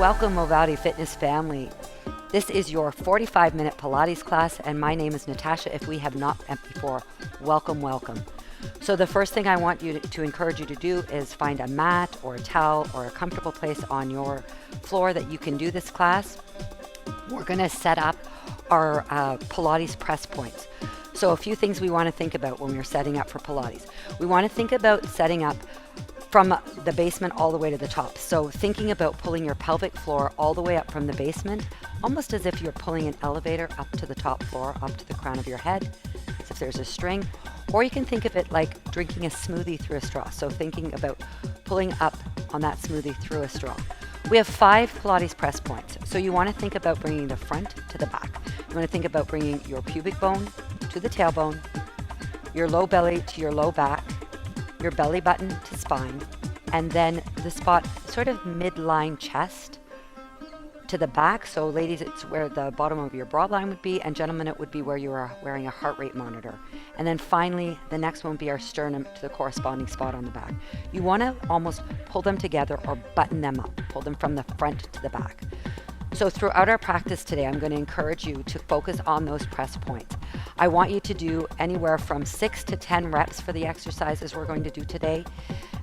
Welcome, MOVATI Fitness family. This is your 45-minute Pilates class, and my name is Natasha. If we have not met before, welcome, welcome. So the first thing I want you to encourage you to do is find a mat or a towel or a comfortable place on your floor that you can do this class. We're going to set up our Pilates press points. So a few things we want to think about when we're setting up for Pilates. We want to think about setting up from the basement all the way to the top. So thinking about pulling your pelvic floor all the way up from the basement, almost as if you're pulling an elevator up to the top floor, up to the crown of your head, as if there's a string. Or you can think of it like drinking a smoothie through a straw. So thinking about pulling up on that smoothie through a straw. We have 5 Pilates press points. So you want to think about bringing the front to the back. You want to think about bringing your pubic bone to the tailbone, your low belly to your low back, your belly button to spine, and then the spot sort of midline chest to the back. So ladies, it's where the bottom of your broad line would be, and gentlemen, it would be where you are wearing a heart rate monitor. And then finally, the next one would be our sternum to the corresponding spot on the back. You want to almost pull them together or button them up, pull them from the front to the back. So throughout our practice today, I'm going to encourage you to focus on those press points. I want you to do anywhere from 6 to 10 reps for the exercises we're going to do today.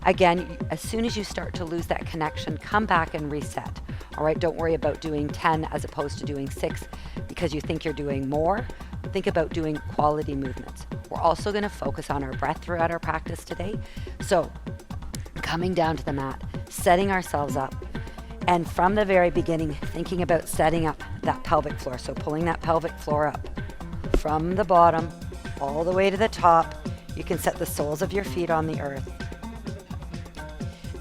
Again, as soon as you start to lose that connection, come back and reset. All right, don't worry about doing 10 as opposed to doing 6 because you think you're doing more. Think about doing quality movements. We're also going to focus on our breath throughout our practice today. So coming down to the mat, setting ourselves up, and from the very beginning, thinking about setting up that pelvic floor. So pulling that pelvic floor up from the bottom all the way to the top. You can set the soles of your feet on the earth.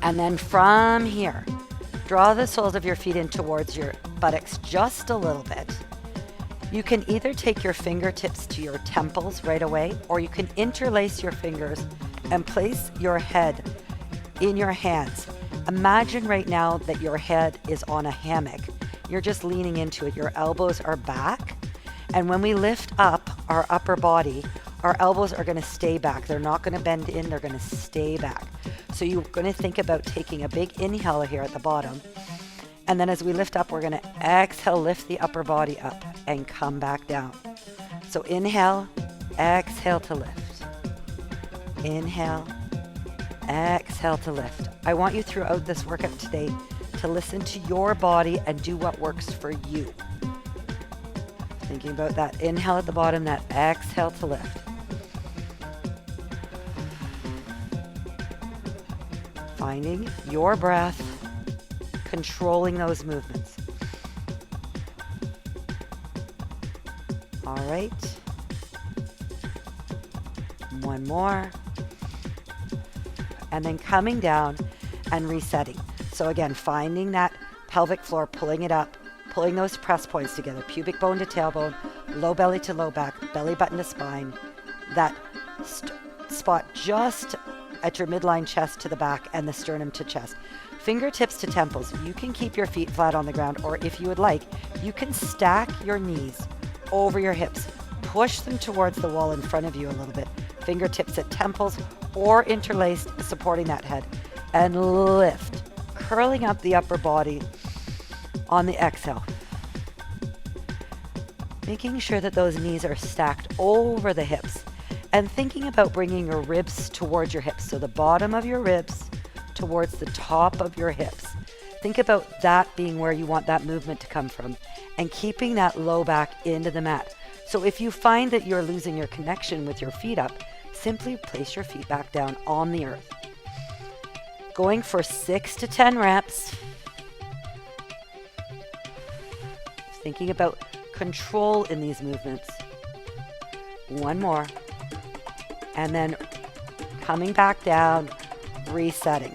And then from here, draw the soles of your feet in towards your buttocks just a little bit. You can either take your fingertips to your temples right away, or you can interlace your fingers and place your head in your hands. Imagine right now that your head is on a hammock. You're just leaning into it. Your elbows are back. And when we lift up our upper body, our elbows are going to stay back. They're not going to bend in. They're going to stay back. So you're going to think about taking a big inhale here at the bottom. And then as we lift up, we're going to exhale, lift the upper body up and come back down. So inhale, exhale to lift. Inhale, exhale to lift. I want you throughout this workout today to listen to your body and do what works for you. Thinking about that inhale at the bottom, that exhale to lift. Finding your breath, controlling those movements. All right. One more. And then coming down and resetting. So again, finding that pelvic floor, pulling it up, pulling those press points together, pubic bone to tailbone, low belly to low back, belly button to spine, that spot just at your midline chest to the back and the sternum to chest. Fingertips to temples. You can keep your feet flat on the ground, or if you would like, you can stack your knees over your hips. Push them towards the wall in front of you a little bit. Fingertips at temples or interlaced, supporting that head. And lift, curling up the upper body on the exhale. Making sure that those knees are stacked over the hips. And thinking about bringing your ribs towards your hips. So the bottom of your ribs towards the top of your hips. Think about that being where you want that movement to come from. And keeping that low back into the mat. So if you find that you're losing your connection with your feet up, simply place your feet back down on the earth. Going for 6 to 10 reps. Thinking about control in these movements. One more. And then coming back down, resetting.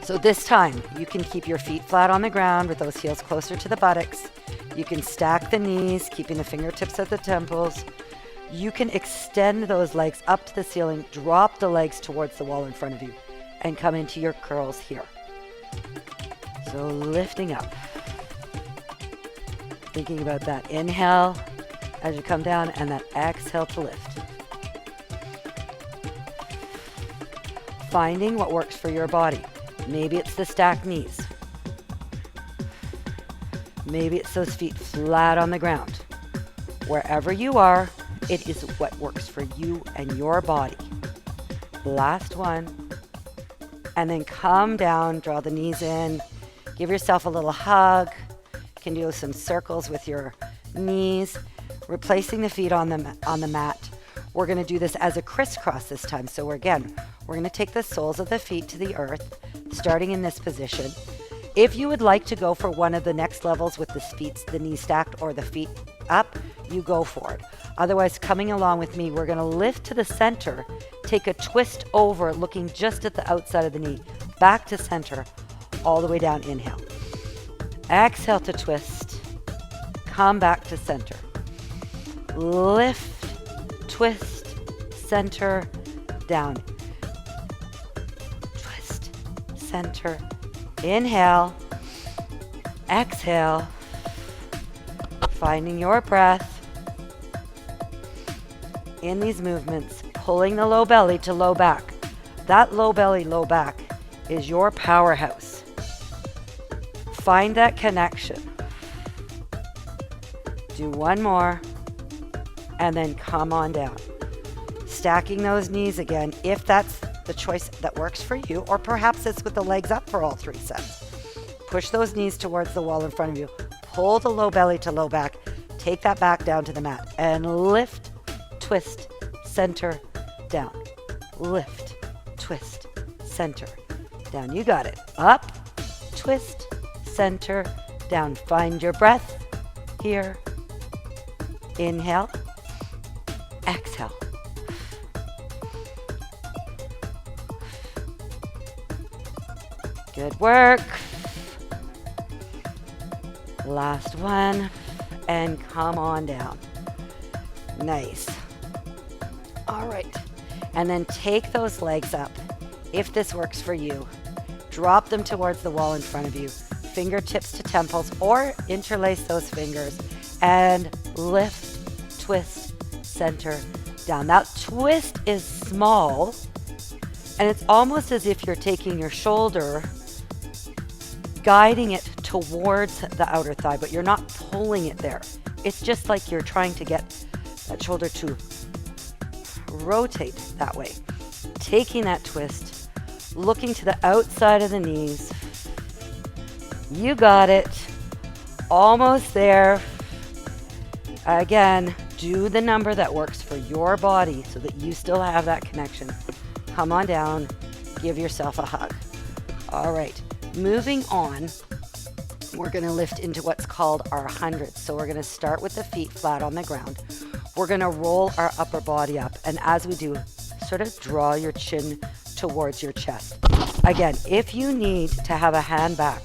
So this time, you can keep your feet flat on the ground with those heels closer to the buttocks. You can stack the knees, keeping the fingertips at the temples. You can extend those legs up to the ceiling, drop the legs towards the wall in front of you, and come into your curls here. So lifting up. Thinking about that inhale as you come down and that exhale to lift. Finding what works for your body. Maybe it's the stacked knees. Maybe it's those feet flat on the ground. Wherever you are, it is what works for you and your body. Last one. And then come down, draw the knees in, give yourself a little hug. You can do some circles with your knees, replacing the feet on the mat. We're going to do this as a crisscross this time. So we're going to take the soles of the feet to the earth, starting in this position. If you would like to go for one of the next levels with the knees stacked or the feet up, you go for it. Otherwise, coming along with me, we're going to lift to the center, take a twist over, looking just at the outside of the knee, back to center, all the way down. Inhale. Exhale to twist. Come back to center. Lift, twist, center, down. Twist, center. Inhale. Exhale. Finding your breath in these movements, pulling the low belly to low back. That low belly, low back is your powerhouse. Find that connection. Do one more and then come on down. Stacking those knees again if that's the choice that works for you, or perhaps it's with the legs up for all 3 sets. Push those knees towards the wall in front of you. Pull the low belly to low back. Take that back down to the mat and lift, twist, center, down. Lift, twist, center, down. You got it. Up, twist, center, down. Find your breath here. Inhale, exhale. Good work. Last one. And come on down. Nice. All right. And then take those legs up. If this works for you, drop them towards the wall in front of you. Fingertips to temples, or interlace those fingers and lift, twist, center, down. That twist is small, and it's almost as if you're taking your shoulder, guiding it towards the outer thigh, but you're not pulling it there. It's just like you're trying to get that shoulder to rotate that way. Taking that twist, looking to the outside of the knees. You got it. Almost there. Again, do the number that works for your body so that you still have that connection. Come on down. Give yourself a hug. All right. Moving on, we're going to lift into what's called our hundredth. So we're going to start with the feet flat on the ground. We're going to roll our upper body up. And as we do, sort of draw your chin towards your chest. Again, if you need to have a hand back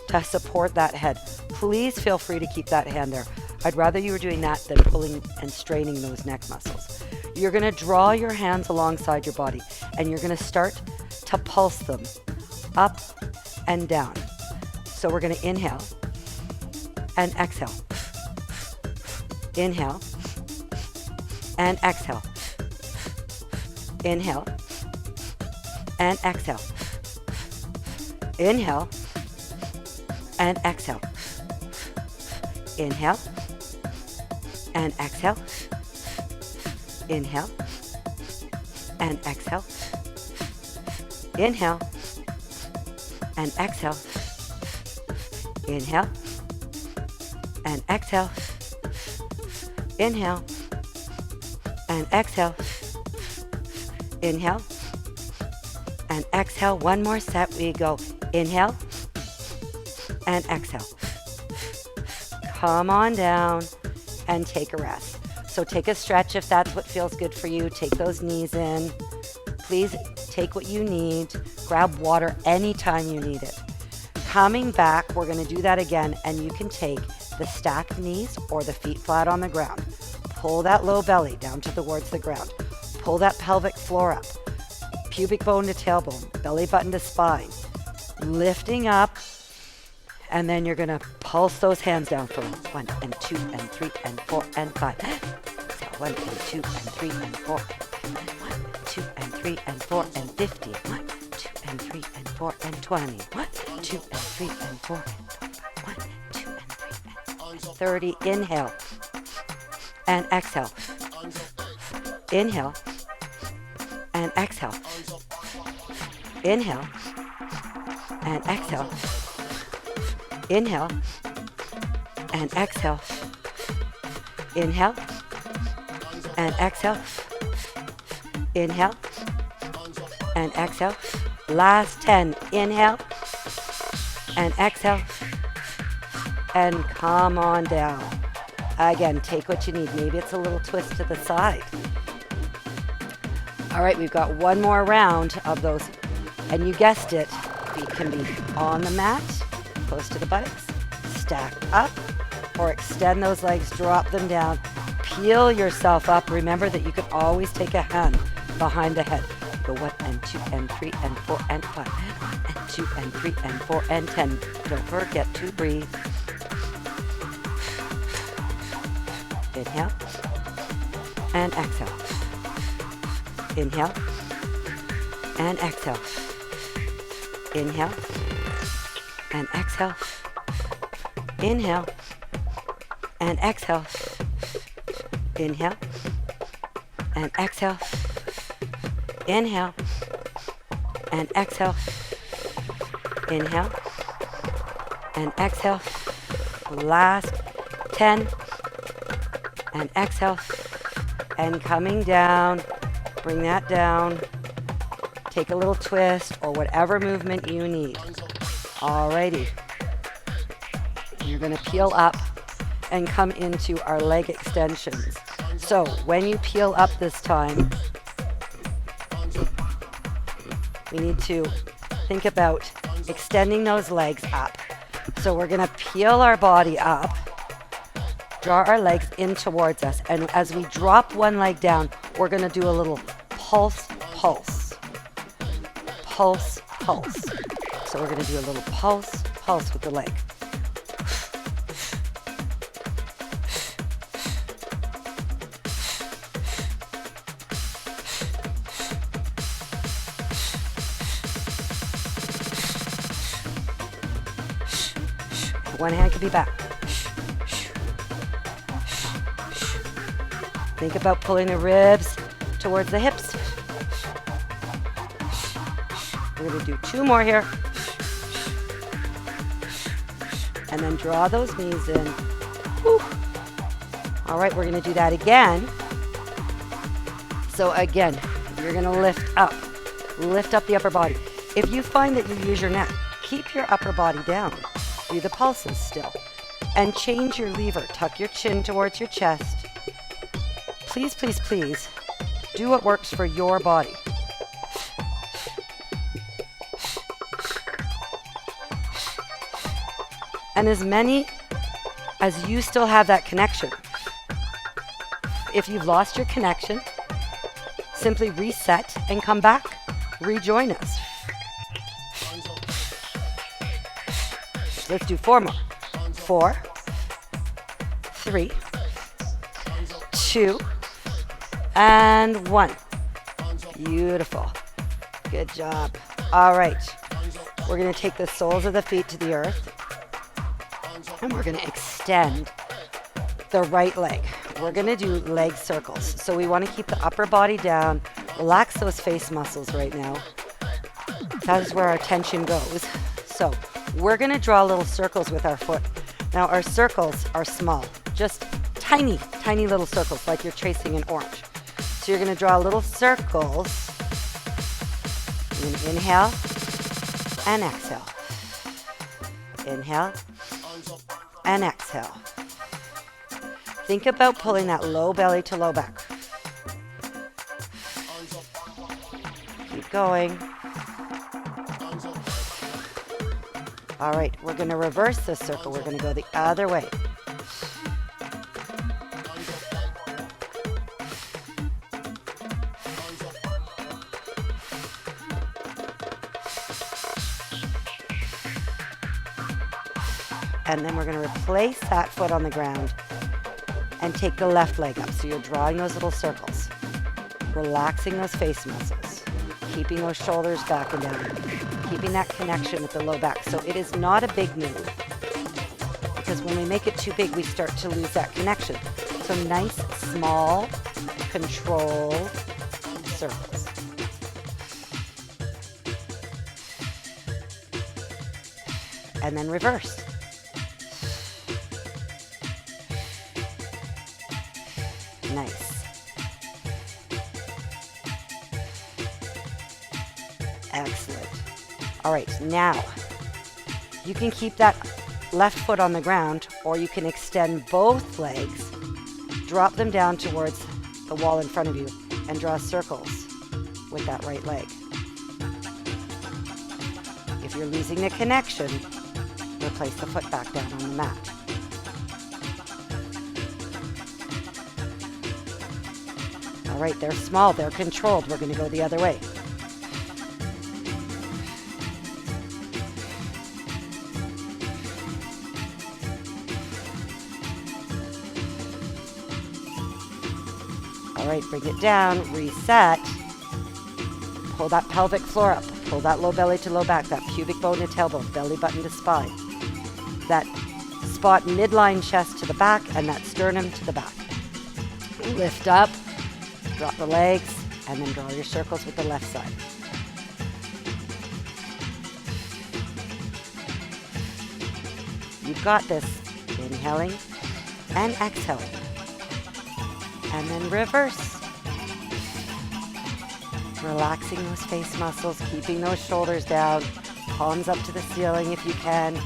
to support that head, please feel free to keep that hand there. I'd rather you were doing that than pulling and straining those neck muscles. You're going to draw your hands alongside your body, and you're going to start to pulse them up and down. So we're going to inhale and exhale. Inhale and exhale. Inhale and exhale. Inhale and exhale. Inhale and exhale. Inhale and exhale. Inhale and exhale. Inhale and exhale. Inhale and exhale. Inhale and exhale. One more set. We go inhale and exhale. Come on down and take a rest. So take a stretch if that's what feels good for you. Take those knees in. Please take what you need. Grab water anytime you need it. Coming back, we're going to do that again, and you can take the stacked knees or the feet flat on the ground. Pull that low belly down towards the ground. Pull that pelvic floor up. Pubic bone to tailbone, belly button to spine. Lifting up, and then you're going to pulse those hands down for 1 and 2 and 3 and 4 and 5. So 1 and 2 and 3 and 4. 1, 2 and 3 and 4 and 50. 1, 2 and 3 and 4 and 20. 1, 2 and 3 and 4 and 25. 1, 2 and 3 and 30. Inhale and exhale. Inhale and exhale. Inhale and exhale. Inhale and exhale. Inhale and exhale. Inhale and exhale. Last 10. Inhale and exhale. And come on down. Again, take what you need. Maybe it's a little twist to the side. All right, we've got one more round of those. And you guessed it, feet can be on the mat, close to the buttocks, stack up, or extend those legs, drop them down, peel yourself up. Remember that you can always take a hand behind the head. Go 1 and 2 and 3 and 4 and 5 and 1 and 2 and 3 and 4 and 10. Don't forget to breathe. Inhale and exhale. Inhale and exhale. Inhale and exhale. Inhale and exhale. Inhale and exhale. Inhale and exhale. Inhale and exhale. Last 10. And exhale. And coming down. Bring that down. Take a little twist or whatever movement you need. Alrighty. You're going to peel up and come into our leg extensions. So when you peel up this time, we need to think about extending those legs up. So we're going to peel our body up, draw our legs in towards us, and as we drop one leg down, we're going to do a little pulse, pulse. Pulse, pulse. So we're going to do a little pulse, pulse with the leg. One hand can be back. Think about pulling the ribs towards the hips. We're going to do 2 more here. And then draw those knees in. Whew. All right, we're going to do that again. So again, you're going to lift up the upper body. If you find that you use your neck, keep your upper body down. Do the pulses still. And change your lever. Tuck your chin towards your chest. Please, please, please, do what works for your body. And as many as you still have that connection. If you've lost your connection, simply reset and come back. Rejoin us. Let's do 4 more. 4, 3, 2, and 1. Beautiful. Good job. All right. We're going to take the soles of the feet to the earth. And we're going to extend the right leg. We're going to do leg circles. So we want to keep the upper body down. Relax those face muscles right now. That is where our tension goes. So we're going to draw little circles with our foot. Now our circles are small, just tiny, tiny little circles like you're tracing an orange. So you're going to draw little circles. And inhale and exhale. Inhale and exhale. Think about pulling that low belly to low back. Keep going. All right, we're going to reverse this circle. We're going to go the other way. And then we're going to replace that foot on the ground and take the left leg up. So you're drawing those little circles, relaxing those face muscles, keeping those shoulders back and down, keeping that connection with the low back. So it is not a big move because because when we make it too big, we start to lose that connection. So nice, small, controlled circles. And then reverse. Nice. Excellent. All right, now you can keep that left foot on the ground, or you can extend both legs, drop them down towards the wall in front of you, and draw circles with that right leg. If you're losing the connection, replace the foot back down on the mat. All right, they're small, they're controlled. We're going to go the other way. All right, bring it down, reset. Pull that pelvic floor up. Pull that low belly to low back, that pubic bone to tailbone, belly button to spine. That spot midline chest to the back and that sternum to the back. Lift up, drop the legs, and then draw your circles with the left side. You've got this. Inhaling and exhaling. And then reverse. Relaxing those face muscles, keeping those shoulders down, palms up to the ceiling if you can.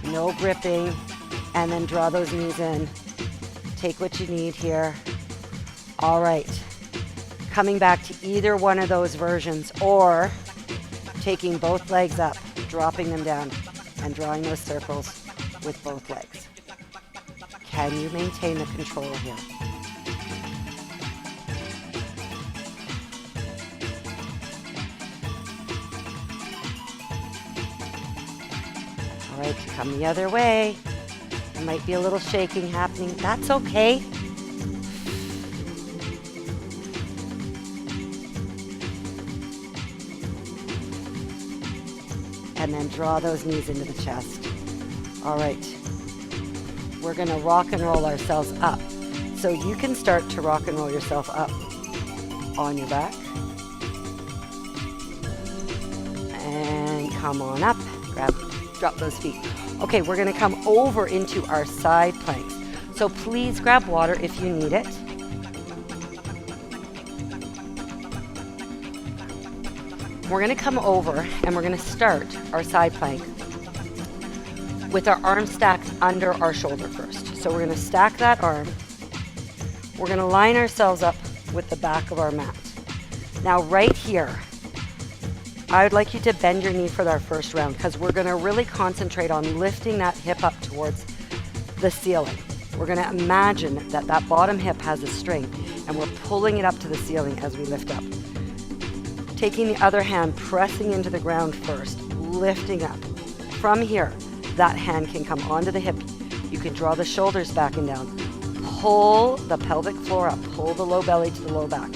No gripping. And then draw those knees in. Take what you need here. All right. Coming back to either one of those versions, or taking both legs up, dropping them down, and drawing those circles with both legs. Can you maintain the control here? All right, come the other way. There might be a little shaking happening. That's okay. And then draw those knees into the chest. All right. We're going to rock and roll ourselves up. So you can start to rock and roll yourself up on your back. And come on up. Drop those feet. Okay, we're going to come over into our side planks. So please grab water if you need it. We're going to come over and we're going to start our side plank with our arms stacked under our shoulder first. So we're going to stack that arm. We're going to line ourselves up with the back of our mat. Now right here, I would like you to bend your knee for our first round because we're going to really concentrate on lifting that hip up towards the ceiling. We're going to imagine that that bottom hip has a string and we're pulling it up to the ceiling as we lift up. Taking the other hand, pressing into the ground first, lifting up. From here, that hand can come onto the hip. You can draw the shoulders back and down. Pull the pelvic floor up, pull the low belly to the low back.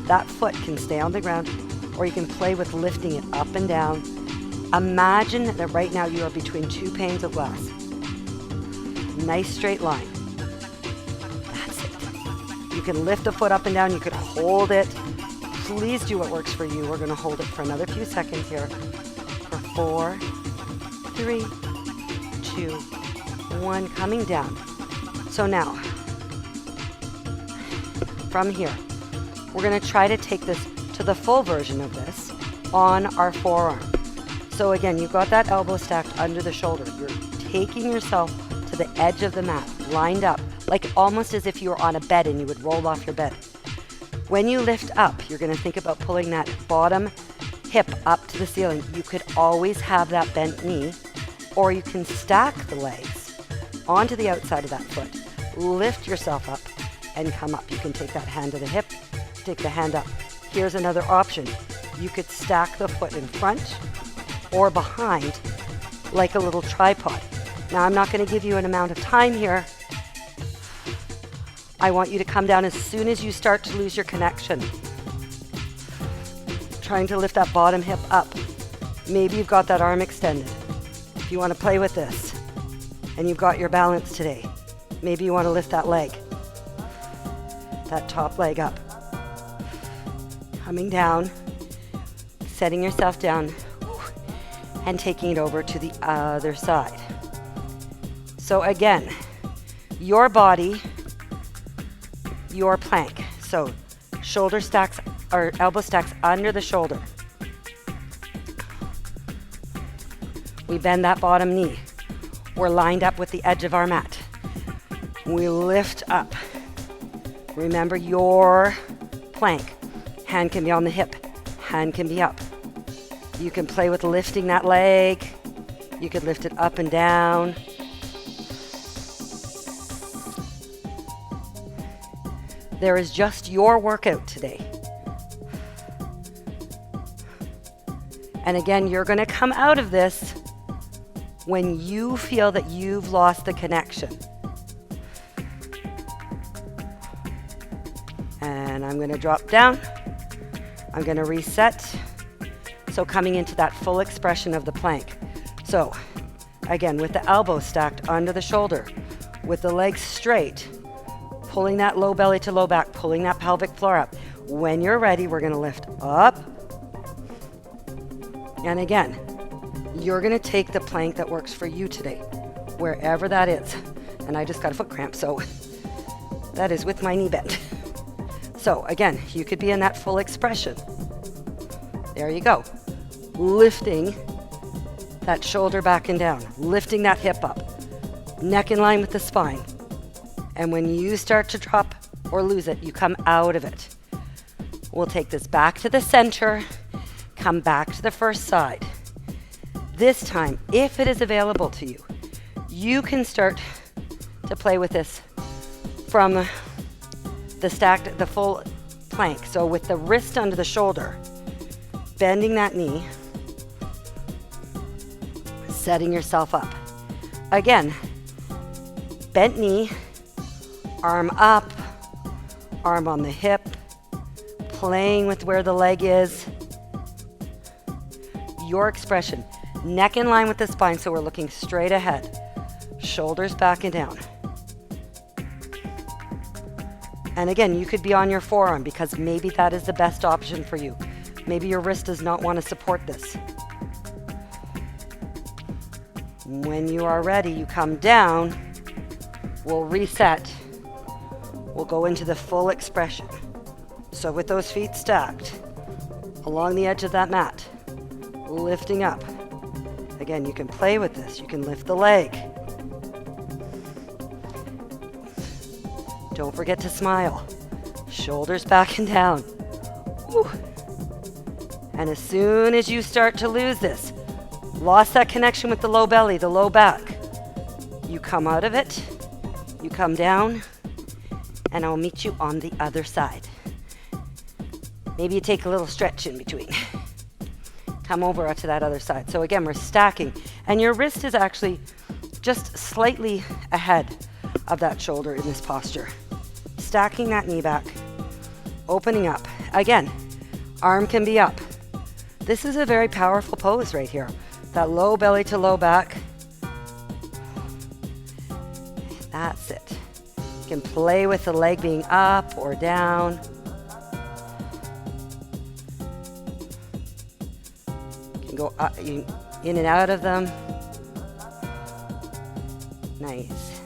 That foot can stay on the ground, or you can play with lifting it up and down. Imagine that right now you are between two panes of glass. Nice straight line. That's it. You can lift the foot up and down, you could hold it. Please do what works for you. We're going to hold it for another few seconds here. For 4, 3, 2, 1, coming down. So now, from here, we're going to try to take this to the full version of this on our forearm. So again, you've got that elbow stacked under the shoulder. You're taking yourself to the edge of the mat, lined up, like almost as if you were on a bed and you would roll off your bed. When you lift up, you're going to think about pulling that bottom hip up to the ceiling. You could always have that bent knee, or you can stack the legs onto the outside of that foot. Lift yourself up and come up. You can take that hand to the hip, take the hand up. Here's another option. You could stack the foot in front or behind like a little tripod. Now, I'm not going to give you an amount of time here. I want you to come down as soon as you start to lose your connection. Trying to lift that bottom hip up. Maybe you've got that arm extended. If you want to play with this. and you've got your balance today. Maybe you want to lift that leg, that top leg up. Coming down, setting yourself down, and taking it over to the other side. So again, your body, your plank. So shoulder stacks or elbow stacks under the shoulder. We bend that bottom knee. We're lined up with the edge of our mat. We lift up. Remember your plank. Hand can be on the hip. Hand can be up. You can play with lifting that leg. You could lift it up and down. There is just your workout today. And again, you're going to come out of this when you feel that you've lost the connection. And I'm going to drop down. I'm going to reset. So coming into that full expression of the plank. So again, with the elbow stacked under the shoulder, with the legs straight, pulling that low belly to low back, pulling that pelvic floor up. When you're ready, we're going to lift up. And again, you're going to take the plank that works for you today, wherever that is. And I just got a foot cramp, so that is with my knee bent. So again, you could be in that full expression. There you go. Lifting that shoulder back and down, lifting that hip up, neck in line with the spine. And when you start to drop or lose it, you come out of it. We'll take this back to the center, come back to the first side. This time, if it is available to you, you can start to play with this from the full plank. So with the wrist under the shoulder, bending that knee, setting yourself up. Again, bent knee, arm up, arm on the hip, playing with where the leg is. Your expression, neck in line with the spine, so we're looking straight ahead. Shoulders back and down. And again, you could be on your forearm because maybe that is the best option for you. Maybe your wrist does not want to support this. When you are ready, you come down. We'll reset. We'll go into the full expression. So with those feet stacked along the edge of that mat, lifting up. Again, you can play with this. You can lift the leg. Don't forget to smile. Shoulders back and down. Woo. And as soon as you start to lose this, lost that connection with the low belly, the low back, you come out of it, you come down, and I'll meet you on the other side. Maybe you take a little stretch in between. Come over to that other side. So again, we're stacking, and your wrist is actually just slightly ahead of that shoulder in this posture. Stacking that knee back, opening up. Again, arm can be up. This is a very powerful pose right here. That low belly to low back. That's it. You can play with the leg being up or down. You can go up, in and out of them. Nice.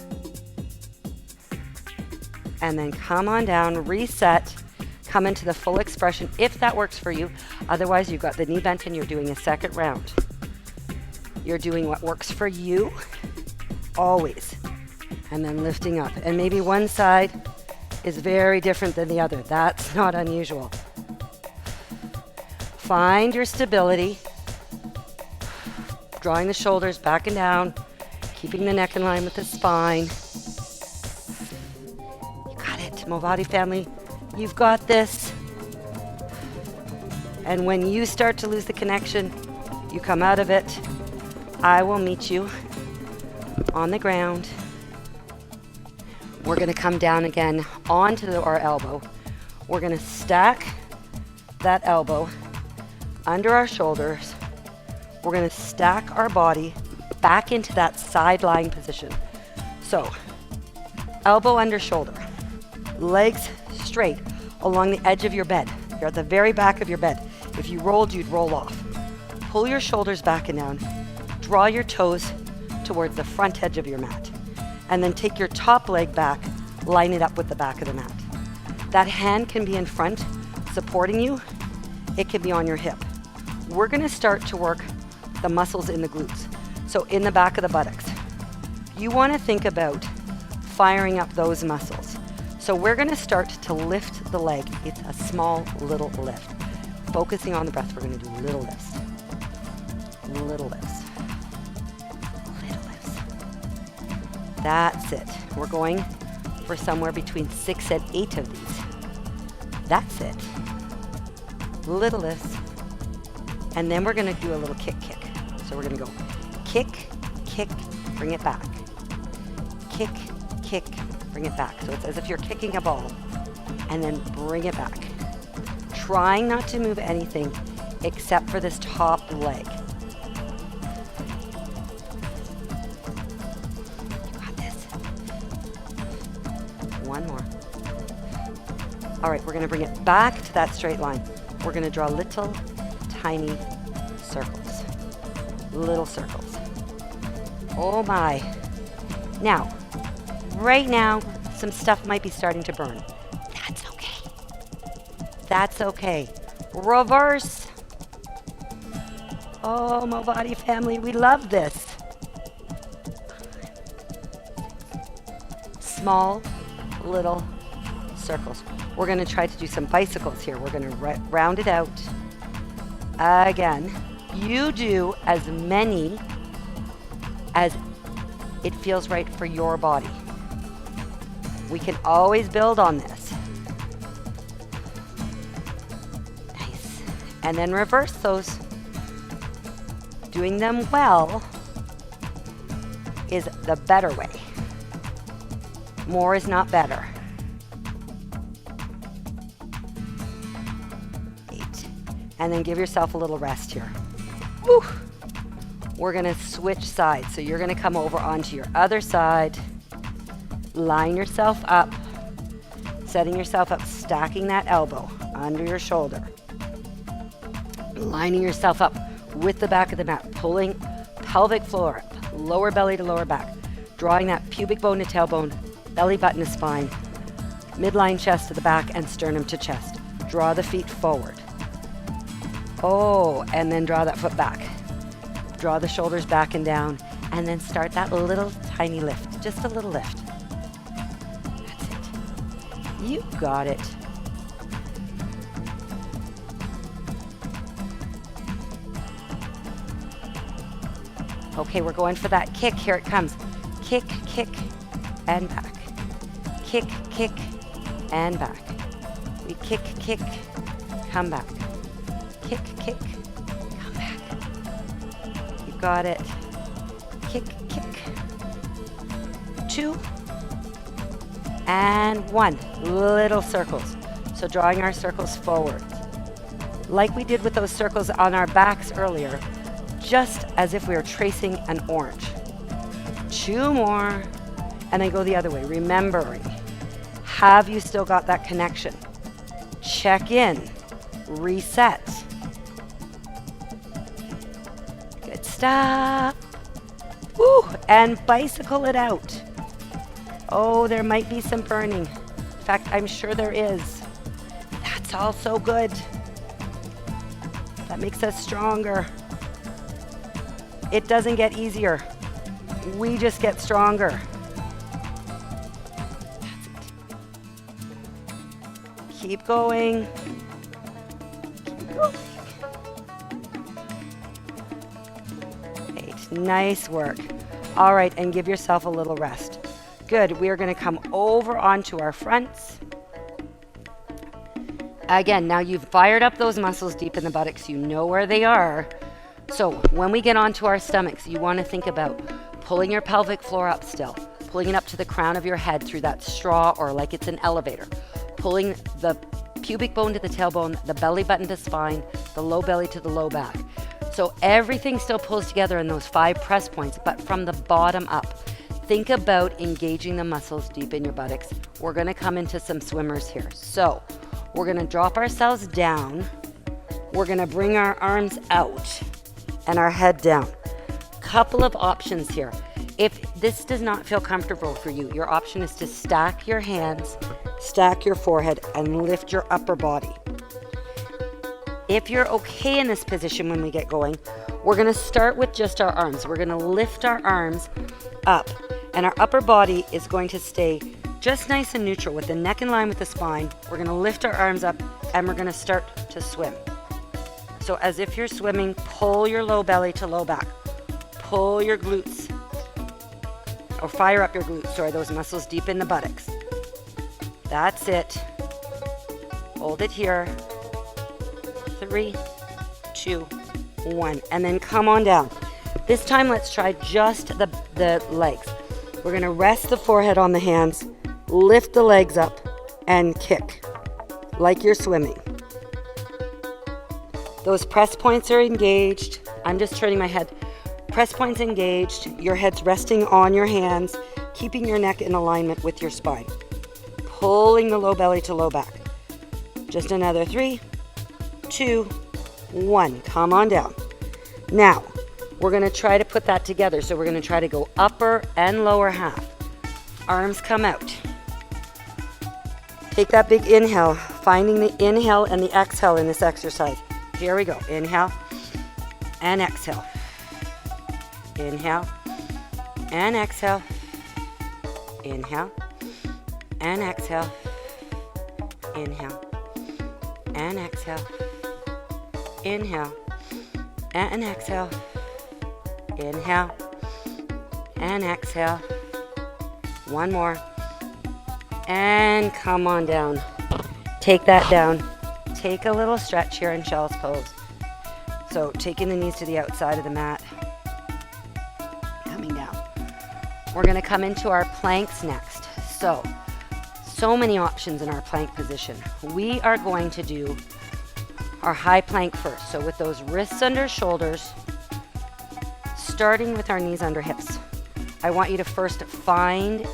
And then come on down, reset, come into the full expression if that works for you. Otherwise, you've got the knee bent and you're doing a second round. You're doing what works for you, always. And then lifting up. And maybe one side is very different than the other. That's not unusual. Find your stability. Drawing the shoulders back and down. Keeping the neck in line with the spine. You got it, MOVATI family. You've got this. And when you start to lose the connection, you come out of it. I will meet you on the ground. We're going to come down again onto our elbow. We're going to stack that elbow under our shoulders. We're going to stack our body back into that side lying position. So, elbow under shoulder, legs straight along the edge of your bed. You're at the very back of your bed. If you rolled, you'd roll off. Pull your shoulders back and down. Draw your toes towards the front edge of your mat. And then take your top leg back, line it up with the back of the mat. That hand can be in front, supporting you. It can be on your hip. We're gonna start to work the muscles in the glutes. So in the back of the buttocks. You wanna think about firing up those muscles. So we're gonna start to lift the leg. It's a small little lift. Focusing on the breath, we're gonna do little lifts. Little lifts. Little lifts. That's it. We're going for somewhere between 6 and 8 of these. That's it. Little lifts. And then we're gonna do a little kick. So we're gonna go kick, kick, bring it back. Kick, kick, bring it back. So it's as if you're kicking a ball. And then bring it back. Trying not to move anything except for this top leg. You got this. One more. All right, we're gonna bring it back to that straight line. We're gonna draw little, tiny circles. Little circles. Oh my. Now, right now, some stuff might be starting to burn. That's okay. That's okay. Reverse. Oh, MOVATI family, we love this. Small, little circles. We're gonna try to do some bicycles here. We're gonna round it out. Again, you do as many as it feels right for your body. We can always build on this. Nice. And then reverse those. Doing them well is the better way. More is not better. 8. And then give yourself a little rest here. Woo. We're gonna switch sides. So you're gonna come over onto your other side. Line yourself up. Setting yourself up, stacking that elbow under your shoulder. Lining yourself up with the back of the mat, pulling pelvic floor up, lower belly to lower back, drawing that pubic bone to tailbone, belly button to spine, midline chest to the back, and sternum to chest. Draw the feet forward. Oh, and then draw that foot back. Draw the shoulders back and down, and then start that little tiny lift, just a little lift. That's it. You got it. Okay, we're going for that kick. Here it comes. Kick, kick, and back. Kick, kick, and back. We kick, kick, come back. Kick, kick, come back. You got it. Kick, kick. 2 and 1. Little circles. So drawing our circles forward. Like we did with those circles on our backs earlier, just as if we were tracing an orange. 2 more, and then go the other way. Remembering, have you still got that connection? Check in, reset. Good stuff. Woo, and bicycle it out. Oh, there might be some burning. In fact, I'm sure there is. That's also good. That makes us stronger. It doesn't get easier. We just get stronger. That's it. Keep going. Keep going. 8. Nice work. All right, and give yourself a little rest. Good. We are going to come over onto our fronts. Again, now you've fired up those muscles deep in the buttocks. You know where they are. So when we get onto our stomachs, you want to think about pulling your pelvic floor up still, pulling it up to the crown of your head through that straw or like it's an elevator, pulling the pubic bone to the tailbone, the belly button to spine, the low belly to the low back. So everything still pulls together in those 5 press points, but from the bottom up. Think about engaging the muscles deep in your buttocks. We're gonna come into some swimmers here. So we're gonna drop ourselves down. We're gonna bring our arms out and our head down. Couple of options here. If this does not feel comfortable for you, your option is to stack your hands, stack your forehead, and lift your upper body. If you're okay in this position when we get going, we're gonna start with just our arms. We're gonna lift our arms up, and our upper body is going to stay just nice and neutral with the neck in line with the spine. We're gonna lift our arms up, and we're gonna start to swim. So as if you're swimming, pull your low belly to low back. Pull your glutes, or fire up your glutes, sorry, those muscles deep in the buttocks. That's it. Hold it here. 3, 2, 1, and then come on down. This time, let's try just the legs. We're gonna rest the forehead on the hands, lift the legs up, and kick like you're swimming. Those press points are engaged. I'm just turning my head. Press points engaged. Your head's resting on your hands, keeping your neck in alignment with your spine. Pulling the low belly to low back. Just another 3, 2, 1. Come on down. Now, we're going to try to put that together. So we're going to try to go upper and lower half. Arms come out. Take that big inhale, finding the inhale and the exhale in this exercise. Here we go. Inhale and exhale. Inhale and exhale. Inhale and exhale. Inhale and exhale. Inhale and exhale. Inhale and exhale. One more. And come on down. Take that down. Take a little stretch here in child's pose. So taking the knees to the outside of the mat. Coming down. We're going to come into our planks next. So many options in our plank position. We are going to do our high plank first. So with those wrists under shoulders, starting with our knees under hips. I want you to first find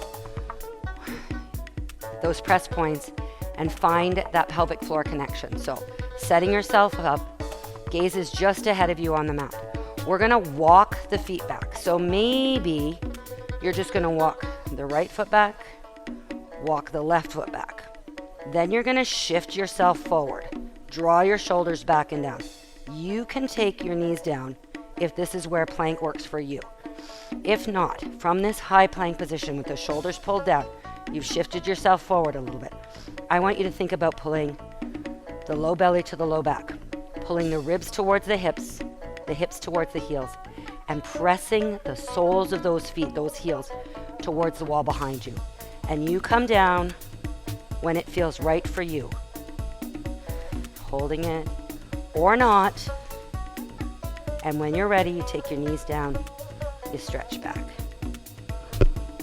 those press points and find that pelvic floor connection. So setting yourself up, gaze is just ahead of you on the mat. We're gonna walk the feet back. So maybe you're just gonna walk the right foot back, walk the left foot back. Then you're gonna shift yourself forward. Draw your shoulders back and down. You can take your knees down if this is where plank works for you. If not, from this high plank position with the shoulders pulled down, you've shifted yourself forward a little bit. I want you to think about pulling the low belly to the low back, pulling the ribs towards the hips towards the heels, and pressing the soles of those feet, those heels, towards the wall behind you. And you come down when it feels right for you. Holding it or not. And when you're ready, you take your knees down, you stretch back.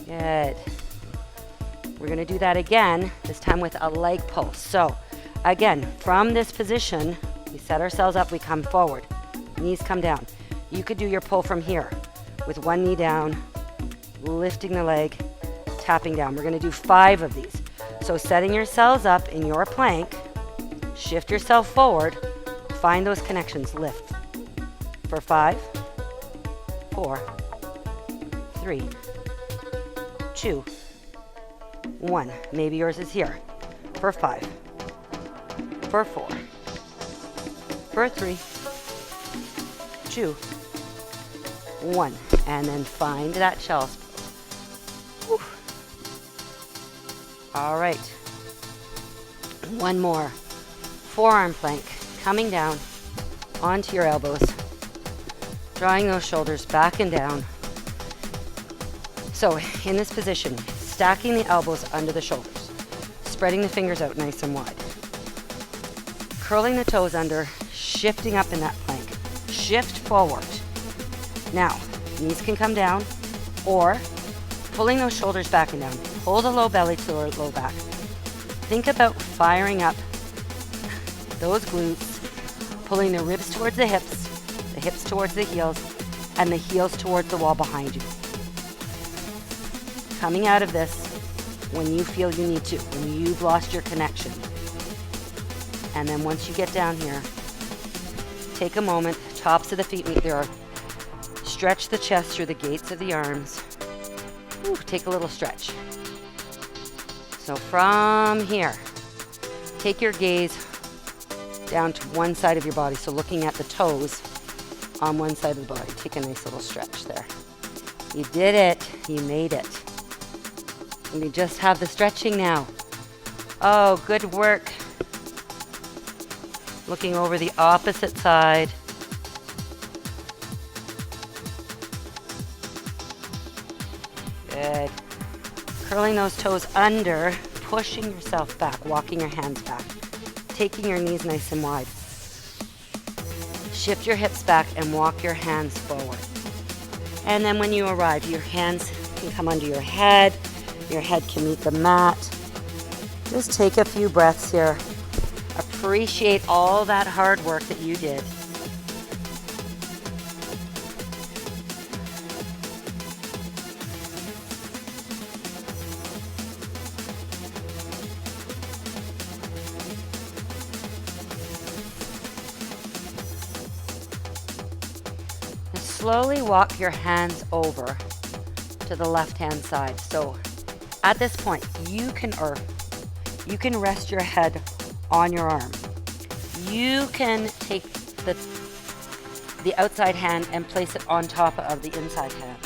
Good. We're going to do that again, this time with a leg pulse. So again, from this position, we set ourselves up, we come forward, knees come down. You could do your pull from here with one knee down, lifting the leg, tapping down. We're going to do 5 of these. So setting yourselves up in your plank, shift yourself forward, find those connections, lift. For 5, 4, 3, 2, 1. Maybe yours is here. For 5, for 4, for 3, 2, 1. And then find that child's pose. Whew. All right. One more. Forearm plank. Coming down onto your elbows. Drawing those shoulders back and down. So in this position, stacking the elbows under the shoulders. Spreading the fingers out nice and wide. Curling the toes under, shifting up in that plank. Shift forward. Now, knees can come down, or pulling those shoulders back and down. Pull the low belly to the low back. Think about firing up those glutes, pulling the ribs towards the the hips towards the heels, and the heels towards the wall behind you. Coming out of this when you feel you need to, when you've lost your connection. And then once you get down here, take a moment, tops of the feet meet the earth. Stretch the chest through the gates of the arms. Ooh, take a little stretch. So from here, take your gaze down to one side of your body. So looking at the toes on one side of the body. Take a nice little stretch there. You did it. You made it. And we just have the stretching now. Oh, good work. Looking over the opposite side. Good. Curling those toes under, pushing yourself back, walking your hands back, taking your knees nice and wide. Shift your hips back and walk your hands forward. And then when you arrive, your hands can come under your head can meet the mat. Just take a few breaths here. Appreciate all that hard work that you did. And slowly walk your hands over to the left-hand side. So at this point, you can rest your head on your arm. You can take the outside hand and place it on top of the inside hand.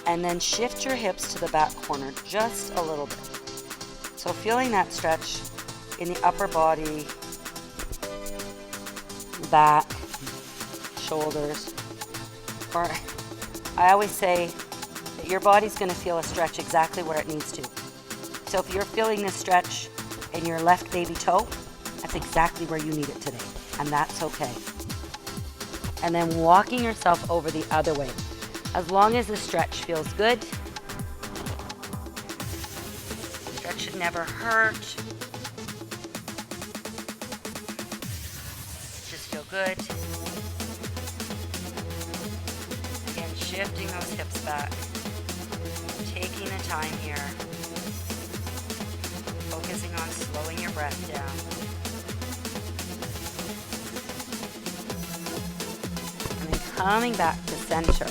And then shift your hips to the back corner just a little bit. So feeling that stretch in the upper body, back, shoulders. Or I always say that your body's going to feel a stretch exactly where it needs to. So if you're feeling this stretch in your left baby toe, that's exactly where you need it today, and that's okay. And then walking yourself over the other way. As long as the stretch feels good, stretch should never hurt. Just feel good. Again, shifting those hips back, taking the time here. Focusing on slowing your breath down. And then coming back to center.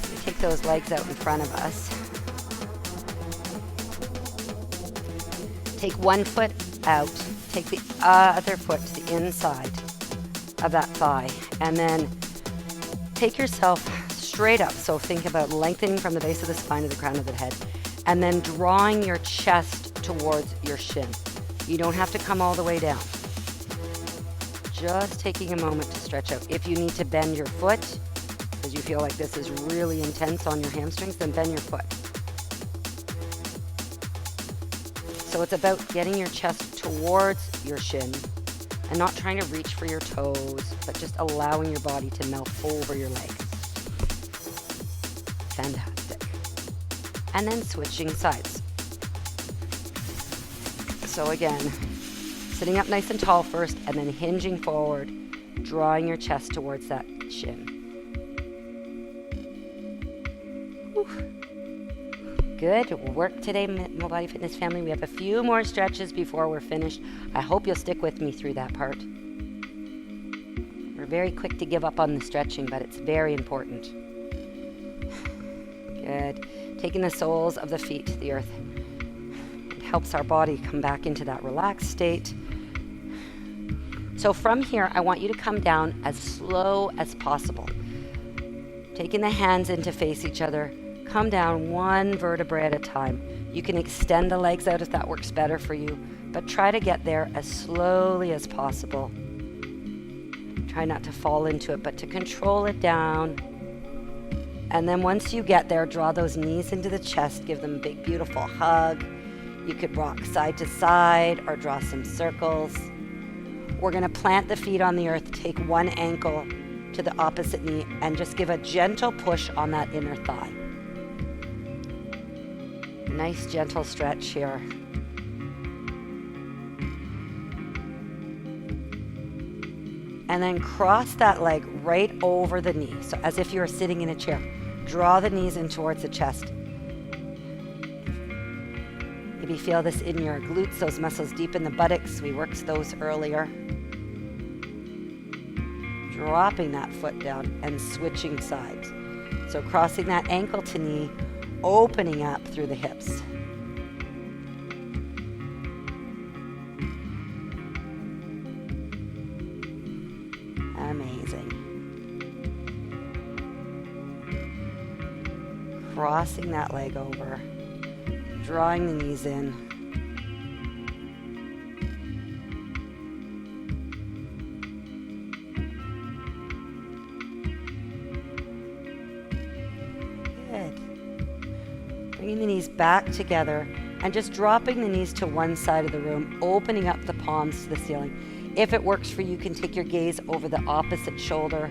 We take those legs out in front of us. Take one foot out. Take the other foot to the inside of that thigh. And then take yourself straight up. So think about lengthening from the base of the spine to the crown of the head. And then drawing your chest towards your shin. You don't have to come all the way down. Just taking a moment to stretch out. If you need to bend your foot, because you feel like this is really intense on your hamstrings, then bend your foot. So it's about getting your chest towards your shin and not trying to reach for your toes, but just allowing your body to melt over your legs. Fantastic. And then switching sides. So again, sitting up nice and tall first, and then hinging forward, drawing your chest towards that shin. Whew. Good work today, MOVATI Fitness family. We have a few more stretches before we're finished. I hope you'll stick with me through that part. We're very quick to give up on the stretching, but it's very important. Good. Taking the soles of the feet to the earth. It helps our body come back into that relaxed state. So from here, I want you to come down as slow as possible. Taking the hands in to face each other. Come down one vertebrae at a time. You can extend the legs out if that works better for you, but try to get there as slowly as possible. Try not to fall into it, but to control it down. And then once you get there, draw those knees into the chest, give them a big, beautiful hug. You could rock side to side or draw some circles. We're gonna plant the feet on the earth, take one ankle to the opposite knee, and just give a gentle push on that inner thigh. Nice gentle stretch here. And then cross that leg right over the knee. So as if you were sitting in a chair. Draw the knees in towards the chest. Maybe feel this in your glutes, those muscles deep in the buttocks. We worked those earlier. Dropping that foot down and switching sides. So crossing that ankle to knee, opening up through the hips. Amazing. Crossing that leg over, drawing the knees in. Good. Bringing the knees back together and just dropping the knees to one side of the room, opening up the palms to the ceiling. If it works for you, you can take your gaze over the opposite shoulder,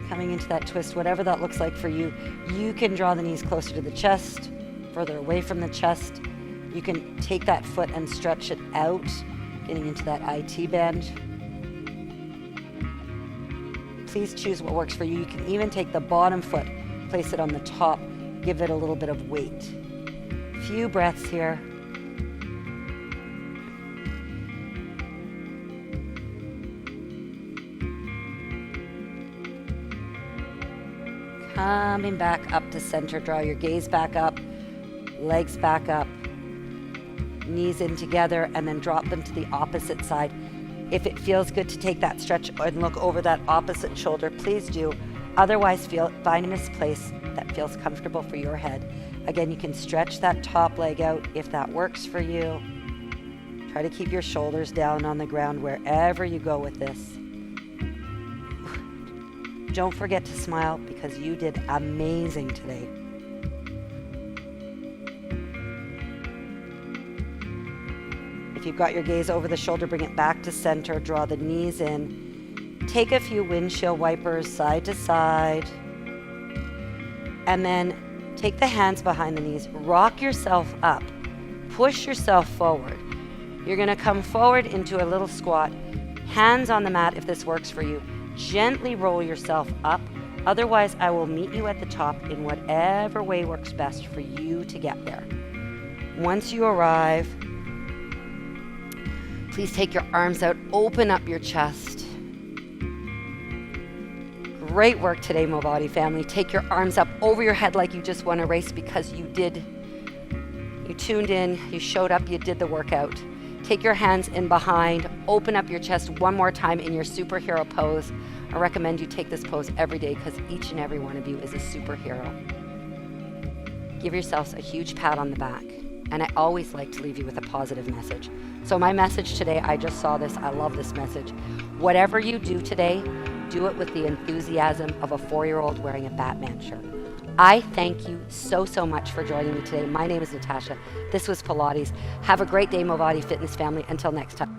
coming into that twist, whatever that looks like for you. You can draw the knees closer to the chest, further away from the chest. You can take that foot and stretch it out, getting into that IT bend. Please choose what works for you. You can even take the bottom foot, place it on the top, give it a little bit of weight. Few breaths here. Coming back up to center, draw your gaze back up, legs back up, knees in together, and then drop them to the opposite side. If it feels good to take that stretch and look over that opposite shoulder, please do. Otherwise, find a place that feels comfortable for your head. Again, you can stretch that top leg out if that works for you. Try to keep your shoulders down on the ground wherever you go with this. Don't forget to smile because you did amazing today. If you've got your gaze over the shoulder, bring it back to center. Draw the knees in. Take a few windshield wipers side to side. And then take the hands behind the knees. Rock yourself up. Push yourself forward. You're going to come forward into a little squat. Hands on the mat if this works for you. Gently roll yourself up. Otherwise, I will meet you at the top in whatever way works best for you to get there. Once you arrive, please take your arms out, open up your chest. Great work today, MOVATI family. Take your arms up over your head like you just won a race because you did. You tuned in, you showed up, you did the workout. Take your hands in behind, open up your chest one more time in your superhero pose. I recommend you take this pose every day because each and every one of you is a superhero. Give yourselves a huge pat on the back. And I always like to leave you with a positive message. So my message today, I just saw this, I love this message. Whatever you do today, do it with the enthusiasm of a 4-year-old wearing a Batman shirt. I thank you so much for joining me today. My name is Natasha. This was Pilates. Have a great day, MOVATI Fitness family. Until next time.